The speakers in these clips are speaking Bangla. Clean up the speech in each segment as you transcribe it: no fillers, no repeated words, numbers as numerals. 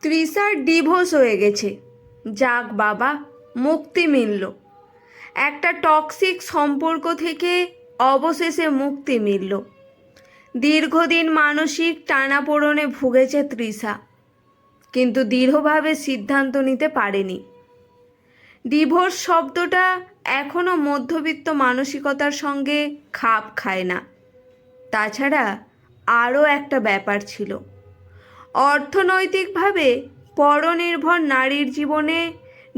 তৃষার ডিভোর্স হয়ে গেছে। যাক বাবা, মুক্তি মিলল। একটা টক্সিক সম্পর্ক থেকে অবশেষে মুক্তি মিলল। দীর্ঘদিন মানসিক টানাপোড়েনে ভুগেছে তৃষা, কিন্তু দৃঢ়ভাবে সিদ্ধান্ত নিতে পারেনি। ডিভোর্স শব্দটা এখনও মধ্যবিত্ত মানসিকতার সঙ্গে খাপ খায় না। তাছাড়া আরও একটা ব্যাপার ছিল, অর্থনৈতিকভাবে পরনির্ভর নারীর জীবনে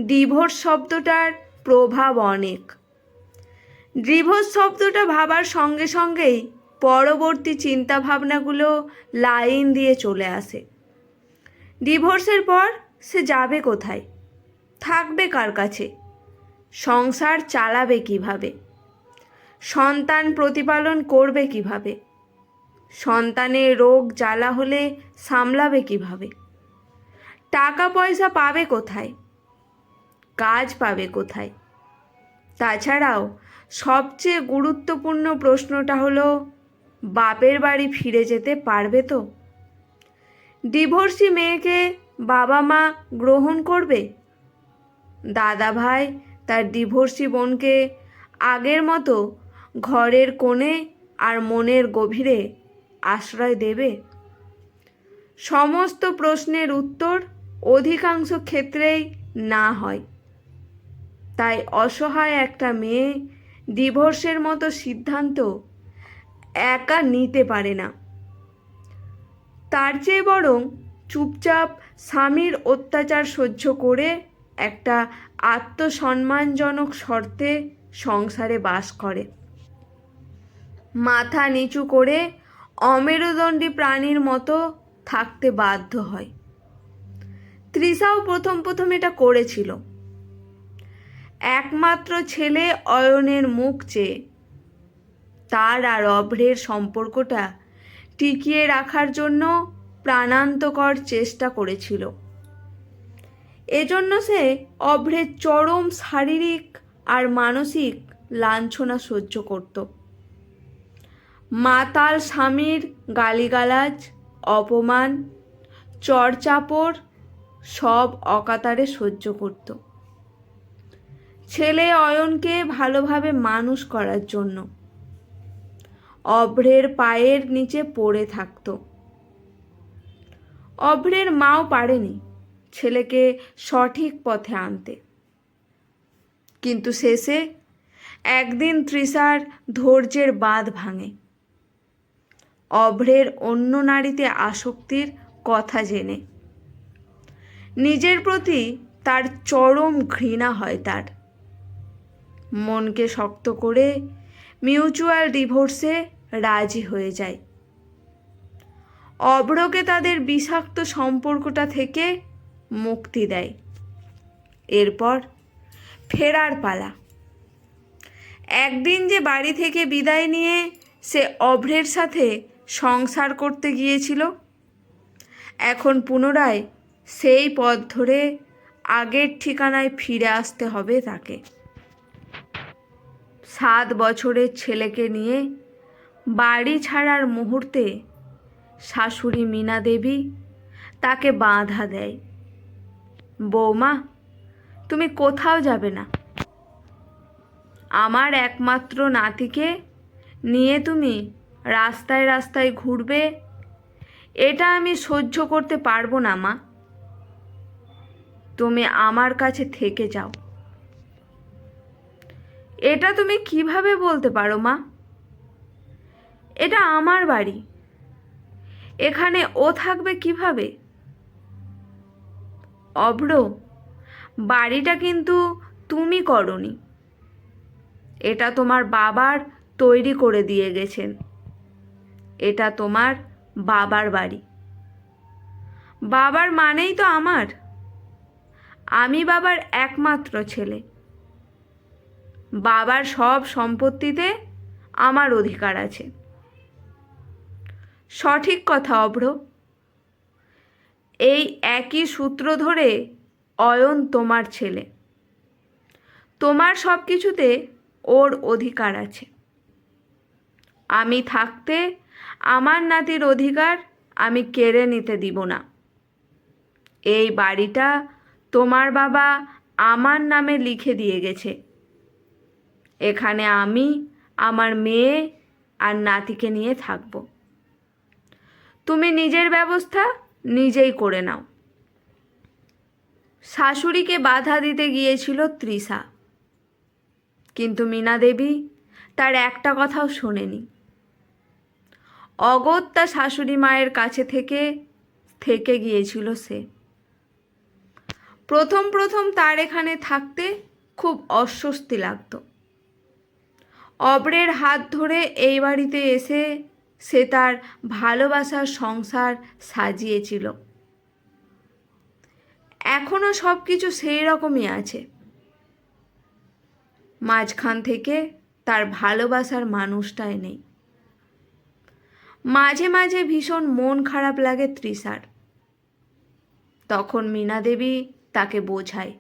ডিভোর্স শব্দটার প্রভাব অনেক। ডিভোর্স শব্দটা ভাবার সঙ্গে সঙ্গেই পরবর্তী চিন্তাভাবনাগুলো লাইন দিয়ে চলে আসে। ডিভোর্সের পর সে যাবে কোথায়, থাকবে কার কাছে, সংসার চালাবে কিভাবে, সন্তান প্রতিপালন করবে কিভাবে, সন্তানের রোগ জ্বালা হলে সামলাবে কিভাবে, টাকা পয়সা পাবে কোথায়, কাজ পাবে কোথায়। তাছাড়াও সবচেয়ে গুরুত্বপূর্ণ প্রশ্নটা হলো, বাপের বাড়ি ফিরে যেতে পারবে তো? ডিভোর্সি মেয়েকে বাবা মা গ্রহণ করবে? দাদা ভাই তার ডিভোর্সি বোনকে আগের মতো ঘরের কোণে আর মনের গভীরে আশ্রয় দেবে? সমস্ত প্রশ্নের উত্তর অধিকাংশ ক্ষেত্রেই না হয়। তাই অসহায় একটা মেয়ে ডিভোর্সের মতো সিদ্ধান্ত একা নিতে পারে না। তার চেয়ে বরং চুপচাপ স্বামীর অত্যাচার সহ্য করে একটা আত্মসম্মানজনক শর্তে সংসারে বাস করে, মাথা নিচু করে অমেরুদণ্ডী প্রাণীর মতো থাকতে বাধ্য হয়। তৃষাও প্রথম এটা করেছিল। একমাত্র ছেলে অয়নের মুখ চেয়ে তার আর অভ্রের সম্পর্কটা টিকিয়ে রাখার জন্য প্রাণান্তকর চেষ্টা করেছিল। এজন্য সে অভ্রের চরম শারীরিক আর মানসিক লাঞ্ছনা সহ্য করত। মাতাল স্বামীর গালিগালাজ, অপমান, চড়চাপড় সব অকাতারে সহ্য করত, ছেলে অয়নকে ভালোভাবে মানুষ করার জন্য। অভ্রের পায়ের নিচে পড়ে থাকত। অভ্রের মাও পারেনি ছেলেকে সঠিক পথে আনতে। কিন্তু শেষে একদিন তৃষার ধৈর্যের বাঁধ ভাঙে। অভ্রের অন্য নারীতে আসক্তির কথা জেনে নিজের প্রতি তার চরম ঘৃণা হয়। তার মনকে শক্ত করে মিউচুয়াল ডিভোর্সে রাজি হয়ে যায়। অভ্রকে তাদের বিষাক্ত সম্পর্কটা থেকে মুক্তি দেয়। এরপর ফেরার পালা। একদিন যে বাড়ি থেকে বিদায় নিয়ে সে অভ্রের সাথে সংসার করতে গিয়েছিল, এখন পুনরায় সেই পথ ধরে আগের ঠিকানায় ফিরে আসতে হবে তাকে। 7 বছরের ছেলেকে নিয়ে বাড়ি ছাড়ার মুহূর্তে শাশুড়ি মীনা দেবী তাকে বাধা দেয়। বৌমা, তুমি কোথাও যাবে না। আমার একমাত্র নাতিকে নিয়ে তুমি রাস্তায় রাস্তায় ঘুরবে, এটা আমি সহ্য করতে পারবো না মা। তুমি আমার কাছে থেকে যাও। এটা তুমি কিভাবে বলতে পারো মা? এটা আমার বাড়ি, এখানে ও থাকবে কিভাবে? অভ্র, বাড়িটা কিন্তু তুমি করনি, এটা তোমার বাবার তৈরি করে দিয়ে গেছেন। এটা তোমার বাবার বাড়ি। বাবার মানেই তো আমার। আমি বাবার একমাত্র ছেলে। বাবার সব সম্পত্তিতে আমার অধিকার আছে। সঠিক কথা অভ্র। এই একই সূত্র ধরে অয়ন তোমার ছেলে। তোমার সব কিছুতে ওর অধিকার আছে। আমি থাকতে আমার নাতির অধিকার আমি কেড়ে নিতে দিব না। এই বাড়িটা তোমার বাবা আমার নামে লিখে দিয়ে গেছে। এখানে আমি আমার মেয়ে আর নাতিকে নিয়ে থাকব। তুমি নিজের ব্যবস্থা নিজেই করে নাও। শাশুড়িকে বাধা দিতে গিয়েছিল তৃষা, কিন্তু মীনা দেবী তার একটা কথাও শোনেনি। অগত্যা শাশুড়ি মায়ের কাছে থেকে গিয়েছিল সে। প্রথম প্রথম তার এখানে থাকতে খুব অস্বস্তি লাগতো। অব্রের হাত ধরে এই বাড়িতে এসে সে তার ভালোবাসার সংসার সাজিয়েছিল। এখনো সব কিছু সেই রকমই আছে। মাঝখান থেকে তার ভালোবাসার মানুষটাই নেই। মাঝে মাঝে ভীষণ মন খারাপ লাগে তৃষার। তখন মীনা দেবী তাকে বোঝায়,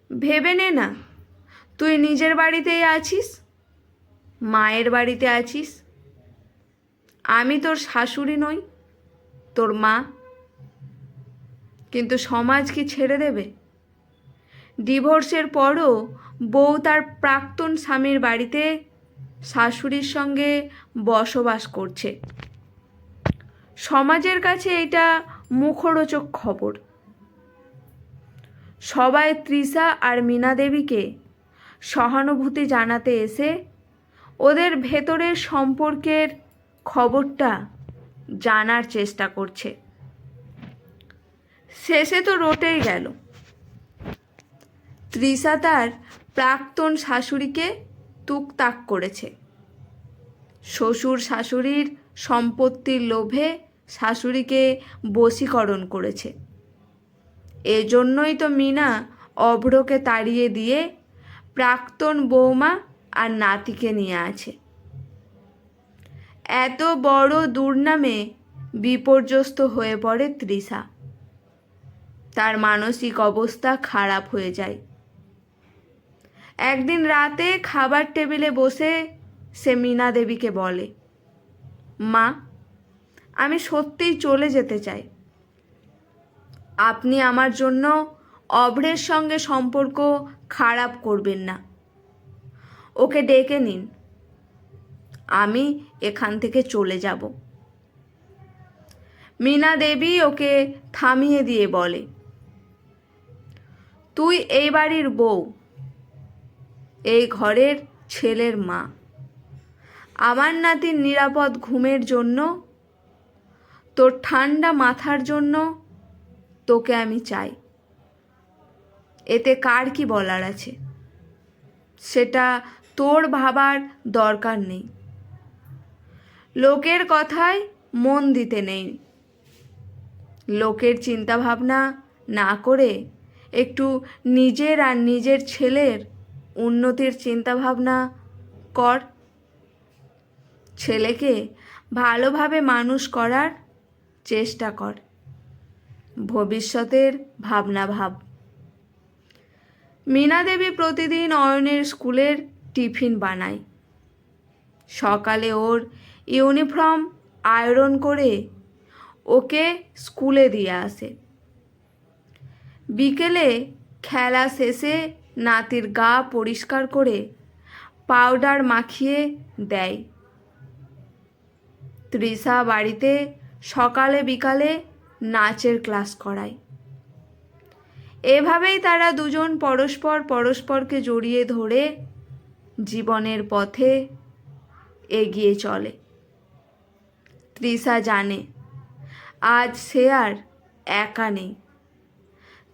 ভেবে নে না, তুই নিজের বাড়িতেই আছিস, মায়ের বাড়িতে আছিস। আমি তোর শাশুড়ি নই, তোর মা। কিন্তু সমাজ কি ছেড়ে দেবে? ডিভোর্সের পরও বউ তার প্রাক্তন স্বামীর বাড়িতে শাশুড়ির সঙ্গে বসবাস করছে। সমাজের কাছে এটা মুখরোচক খবর। সবাই তৃষা আর মীনা দেবীকে সহানুভূতি জানাতে এসে ওদের ভেতরের সম্পর্কের খবরটা জানার চেষ্টা করছে। শেষে তো রটেই গেল। তৃষা তার প্রাক্তন শাশুড়িকে তুকতাক করেছে। শ্বশুর শাশুড়ির সম্পত্তির লোভে শাশুড়িকে বশীকরণ করেছে। এজন্যই তো মীনা অভ্রকে তাড়িয়ে দিয়ে প্রাক্তন বৌমা আর নাতিকে নিয়ে আছে। এত বড় দুর্নামে বিপর্যস্ত হয়ে পড়ে তৃষা। তার মানসিক অবস্থা খারাপ হয়ে যায়। একদিন রাতে খাবার টেবিলে বসে সে মীনা দেবীকে বলে, মা, আমি সত্যিই চলে যেতে চাই। আপনি আমার জন্য অভ্রের সঙ্গে সম্পর্ক খারাপ করবেন না। ওকে ডেকে নিন, আমি এখান থেকে চলে যাব। মীনা দেবী ওকে থামিয়ে দিয়ে বলে, তুই এই বাড়ির বউ, এই ঘরের ছেলের মা। আমার নাতির নিরাপদ ঘুমের জন্য, তোর ঠান্ডা মাথার জন্য তোকে আমি চাই। এতে কার কি বলার আছে সেটা তোর ভাবার দরকার নেই। লোকের কথায় মন দিতে নেই। লোকের চিন্তা ভাবনা না করে একটু নিজের আর নিজের ছেলের উন্নতির চিন্তা ভাবনা কর। ছেলেকে ভালোভাবে মানুষ করার চেষ্টা কর। ভবিষ্যতের ভাবনা ভাব। মীনা দেবী প্রতিদিন অয়নের স্কুলের টিফিন বানায়। সকালে ওর ইউনিফর্ম আয়রন করে ওকে স্কুলে দিয়ে আসে। বিকেলে খেলা শেষে নাতির গা পরিষ্কার করে পাউডার মাখিয়ে দেয়। তৃষা বাড়িতে সকালে বিকালে নাচের ক্লাস করায়। এভাবেই তারা দুজন পরস্পরকে জড়িয়ে ধরে জীবনের পথে এগিয়ে চলে। তৃষা জানে আজ সে আর একা নেই,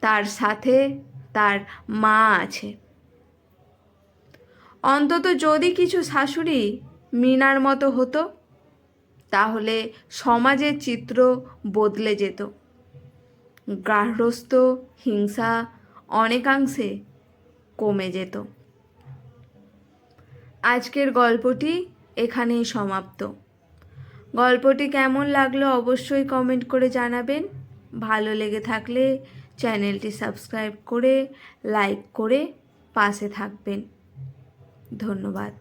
তার সাথে তার মা আছে। অন্তত যদি কিছু শাশুড়ি মীনার মতো হতো তাহলে সমাজের চিত্র বদলে যেত। গার্হস্থ্য হিংসা অনেকাংশে কমে যেত। আজকের গল্পটি এখানেই সমাপ্ত। গল্পটি কেমন লাগলো অবশ্যই কমেন্ট করে জানাবেন। ভালো লেগে থাকলে চ্যানেলটি সাবস্ক্রাইব করে লাইক করে পাশে থাকবেন। ধন্যবাদ।